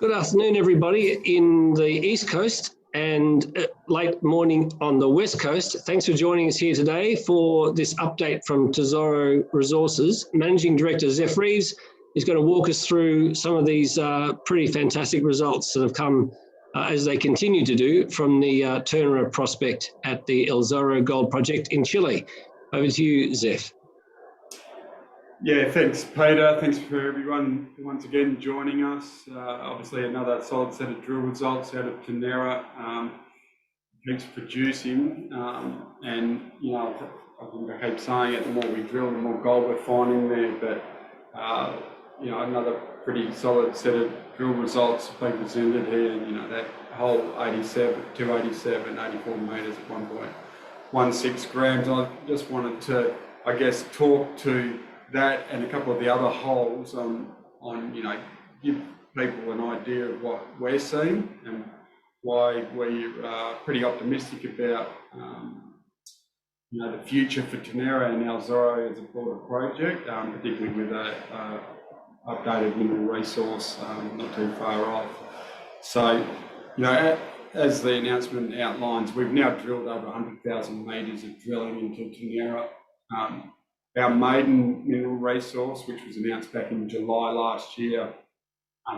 Good afternoon, everybody in the East Coast and late morning on the West Coast. Thanks for joining us here today for this update from Tesoro Resources. Managing Director Zeph Reeves is going to walk us through some of these pretty fantastic results that have come as they continue to do from the Tesoro prospect at the El Zorro Gold Project in Chile. Over to you, Zeph. Yeah, thanks, Peter. Thanks for everyone once again joining us. Obviously, another solid set of drill results out of Tenera. Keeps producing, and you know, I think I keep saying it: the more we drill, the more gold we're finding there. But you know, another pretty solid set of drill results being presented here. You know, that hole 87, 287, 84 metres at 1.16 grams. I just wanted to, I guess, talk to that and a couple of the other holes on you know, give people an idea of what we're seeing and why we're pretty optimistic about you know, the future for Tenera and El Zorro as a broader project, particularly with a updated mineral resource not too far off. So, you know, as the announcement outlines, we've now drilled over 100,000 metres of drilling into Tenera. Our maiden mineral resource, which was announced back in July last year,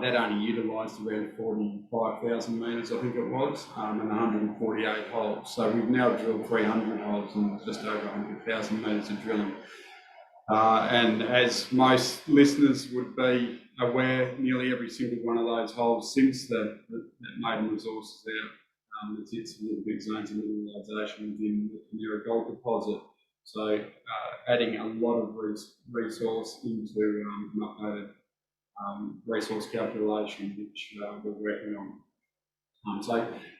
that only utilised around 45,000 metres, I think it was, and 148 holes. So we've now drilled 300 holes and just over 100,000 metres of drilling. And as most listeners would be aware, nearly every single one of those holes since that maiden resource is out, it's hit significant zones of mineralisation within the Tenera gold deposit. So adding a lot of resource into an updated resource calculation, which we're working on. So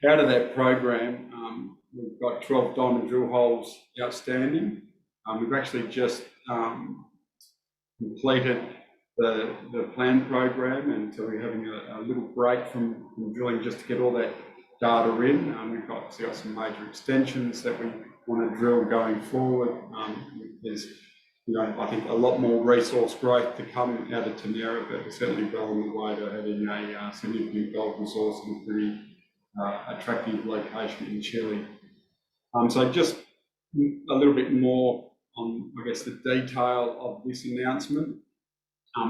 out of that program, we've got 12 diamond drill holes outstanding. We've actually just completed the planned program, and so we're having a little break from drilling just to get all that data in. We've got some major extensions that we want to drill going forward. There's, you know, I think a lot more resource growth to come out of Tenera, but we're certainly well on the way to having a significant gold resource in a pretty attractive location in Chile. So just a little bit more on, I guess, the detail of this announcement,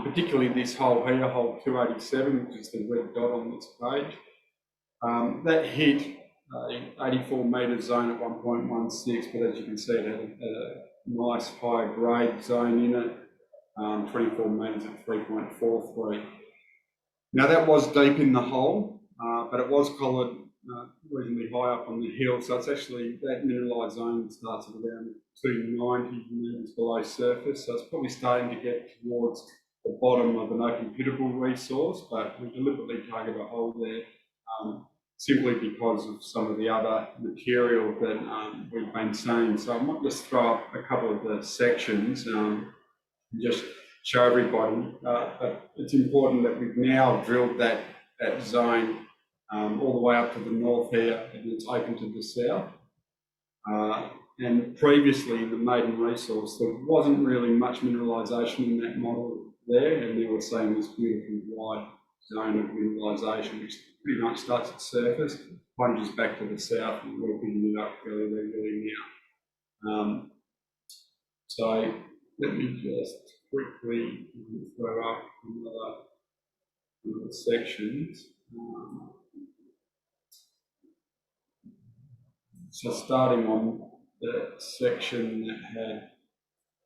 particularly this hole here, hole 287, which is the red dot on this page. That hit 84 metre zone at 1.16, but as you can see, it had a nice high grade zone in it, 24 metres at 3.43. Now that was deep in the hole, but it was collared reasonably high up on the hill, so it's actually, that mineralised zone starts at around 290 metres below surface, so it's probably starting to get towards the bottom of an open pittable resource, but we deliberately target a hole there simply because of some of the other material that we've been seeing. So I might just throw up a couple of the sections and just show everybody. But it's important that we've now drilled that zone all the way up to the north here, and it's open to the south. And previously in the maiden resource, there wasn't really much mineralisation in that model there, and now we're seeing this beautiful wide zone of mineralisation, which pretty much starts at surface, plunges back to the south, and we're picking it up fairly regularly now. So let me just quickly throw up another sections. So starting on the section that had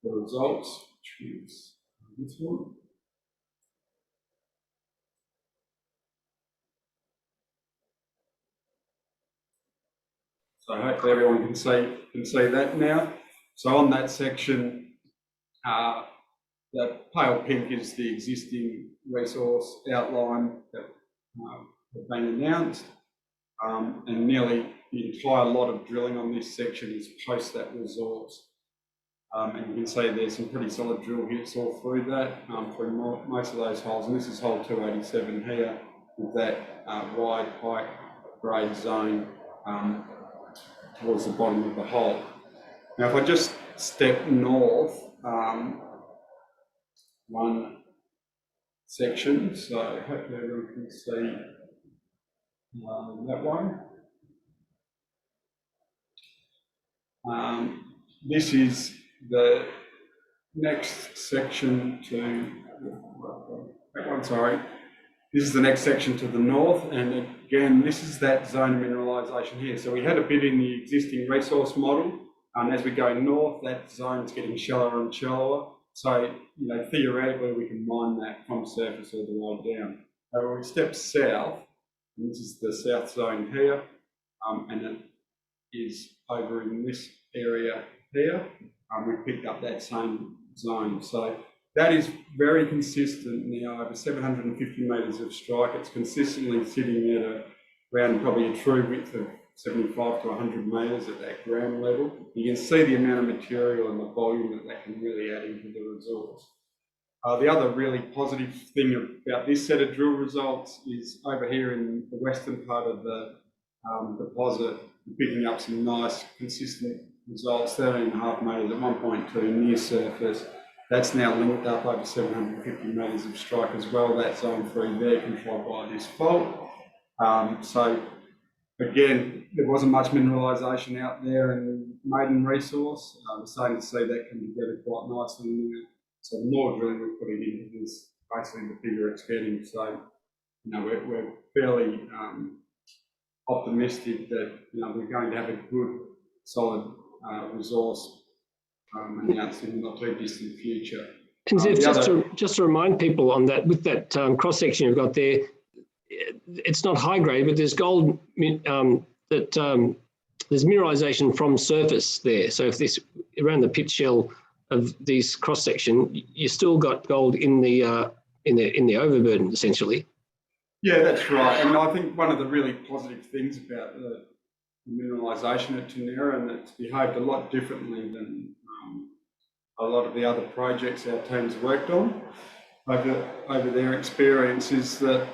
the results, which was this one. So hopefully everyone can see that now. So on that section, that pale pink is the existing resource outline that have been announced, and nearly the entire lot of drilling on this section is post that resource. And you can see there's some pretty solid drill hits all through that, through most of those holes. And this is hole 287 here with that wide, high grade zone towards the bottom of the hole. Now, if I just step north one section. So hopefully everyone can see that one. This is the next section to that one, sorry. This is the next section to the north, and again, this is that zone of mineralisation here. So we had a bit in the existing resource model, and as we go north, that zone's getting shallower and shallower. So, theoretically, we can mine that from surface all the way down. When we step south, and this is the south zone here, and it is over in this area here, we picked up that same zone. So that is very consistent now, over 750 metres of strike. It's consistently sitting at around probably a true width of 75 to 100 metres at that ground level. You can see the amount of material and the volume that can really add into the resource. The other really positive thing about this set of drill results is over here in the western part of the deposit, picking up some nice consistent results, 13.5 metres at 1.2 near surface. That's now linked up over 750 metres of strike as well. That's zone 3 there, controlled by this fault. So again, there wasn't much mineralisation out there in maiden resource. We're starting to see that come together quite nicely now. So the more drilling we're putting into this, basically the bigger it's getting. So, we're fairly optimistic that, we're going to have a good, solid resource announced in the not too distant future. And just to remind people on that, with that cross section you've got there, it's not high grade, but there's gold there's mineralisation from surface there. So if this around the pit shell of this cross section, you still got gold in the overburden essentially. Yeah, that's right. And I think one of the really positive things about the mineralisation at Tenera, and it's behaved a lot differently than a lot of the other projects our team's worked on over their experience, is that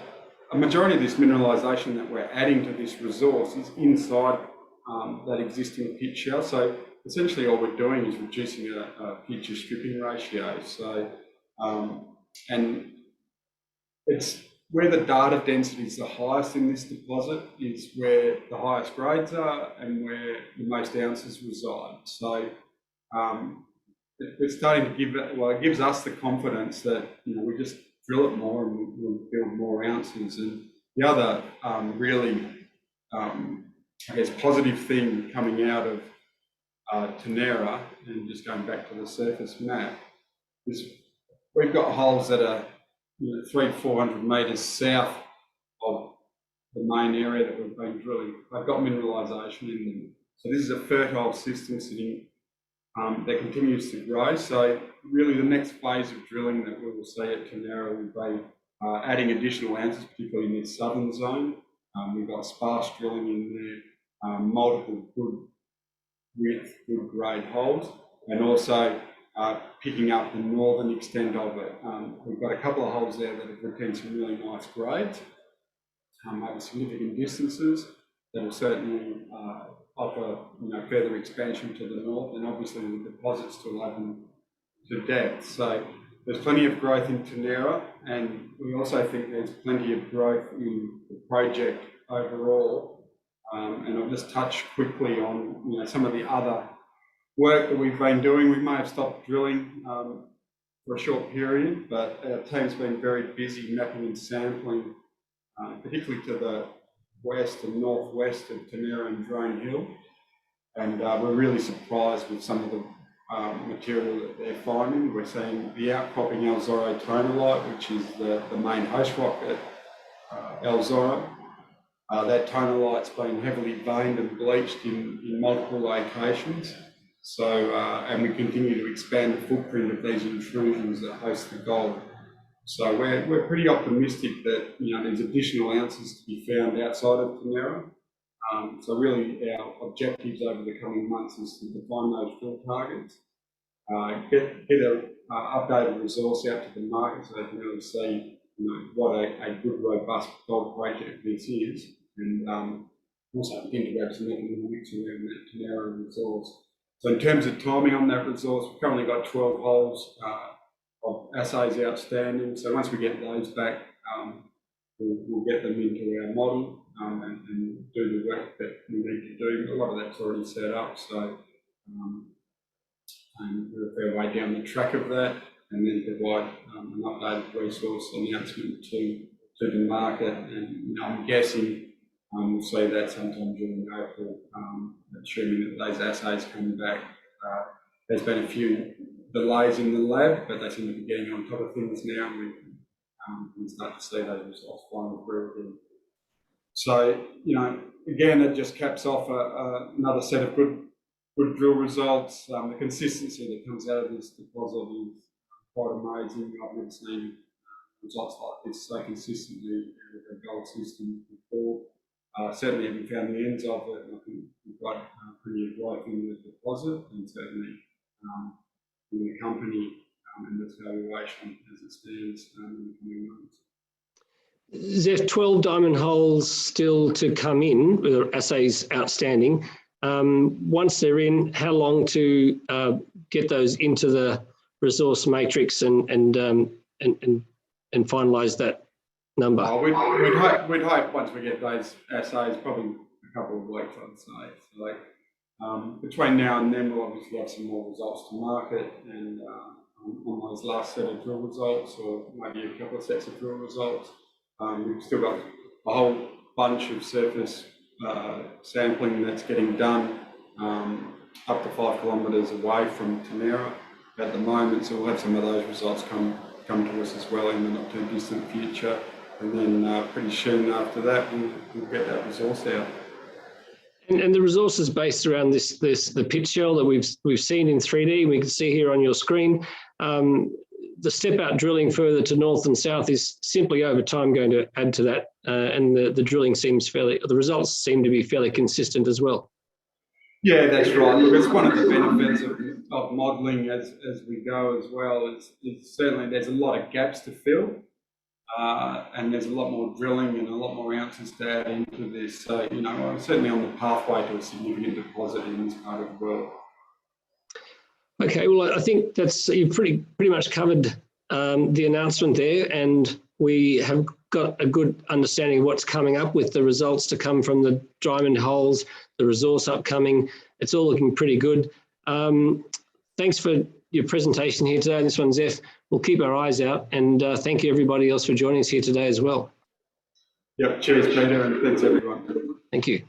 a majority of this mineralisation that we're adding to this resource is inside that existing pit shell. So essentially all we're doing is reducing a future stripping ratio. So, and it's where the data density is the highest in this deposit is where the highest grades are and where the most ounces reside. So it's starting to it gives us the confidence that, we just drill it more and we'll build more ounces. And the other really, positive thing coming out of Tenera, and just going back to the surface map, is we've got holes that are 300 to 400 metres south of the main area that we've been drilling. They've got mineralisation in them. So this is a fertile system sitting that continues to grow. So really the next phase of drilling that we will see at Tenera will be adding additional ounces, particularly in this southern zone. We've got sparse drilling in there, multiple good width, good grade holes, and also picking up the northern extent of it. We've got a couple of holes there that have retained some really nice grades over significant distances that will certainly offer further expansion to the north, and obviously the deposits still open to depth. So there's plenty of growth in Tenera, and we also think there's plenty of growth in the project overall. And I'll just touch quickly on some of the other work that we've been doing. We may have stopped drilling for a short period, but our team's been very busy mapping and sampling, particularly to the west and northwest of Tenera and Drone Hill. And we're really surprised with some of the material that they're finding. We're seeing the outcropping El Zorro tonalite, which is the main host rock at El Zorro. That tonalite's been heavily veined and bleached in multiple locations. So, and we continue to expand the footprint of these intrusions that host the gold. So we're pretty optimistic that there's additional ounces to be found outside of Tenera. So really our objectives over the coming months is to define those drill targets, get an updated resource out to the market so they can really see what a good, robust gold project this is, and also begin to grab some economics around that Tenera resource. So in terms of timing on that resource, we've currently got 12 holes assays outstanding. So once we get those back, we'll get them into our model and do the work that we need to do. A lot of that's already set up, so we're a fair way down the track of that, and then provide an updated resource announcement to the market. And I'm guessing we'll see that sometime during April, assuming that those assays come back. There's been a few delays in the lab, but they seem to be getting on top of things now, and we can start to see those results flying through again. So, again, it just caps off another set of good drill results. The consistency that comes out of this deposit is quite amazing. I've never seen results like this so consistently with a gold system before. Certainly haven't found the ends of it, and I think we've got plenty of growth in the deposit, and certainly in the company and its valuation as it stands in the coming months. There's 12 diamond holes still to come in, with assays outstanding. Once they're in, how long to get those into the resource matrix and finalise that number? We'd hope once we get those assays, probably a couple of weeks, I'd say. So between now and then, we'll obviously have some more results to market, and on those last set of drill results, or maybe a couple of sets of drill results. We've still got a whole bunch of surface sampling that's getting done up to 5 kilometres away from Tesoro at the moment, so we'll have some of those results come to us as well in the not too distant future, and then pretty soon after that we'll get that resource out. And the resource is based around the pit shell that we've seen in 3D. We can see here on your screen. The step out drilling further to north and south is simply over time going to add to that, and the drilling the results seem to be fairly consistent as well. Yeah, that's right. Look, it's one of the benefits of modelling as we go as well. It's certainly there's a lot of gaps to fill, and there's a lot more drilling and a lot more ounces to add into this. So, I'm certainly on the pathway to a significant deposit in this part of the world. Okay, well, I think you've pretty much covered the announcement there, and we have got a good understanding of what's coming up with the results to come from the diamond holes, the resource upcoming. It's all looking pretty good. Thanks for your presentation here today. This one's Zeph. We'll keep our eyes out, and thank you everybody else for joining us here today as well. Yep, cheers Peter, and thanks everyone. Thank you.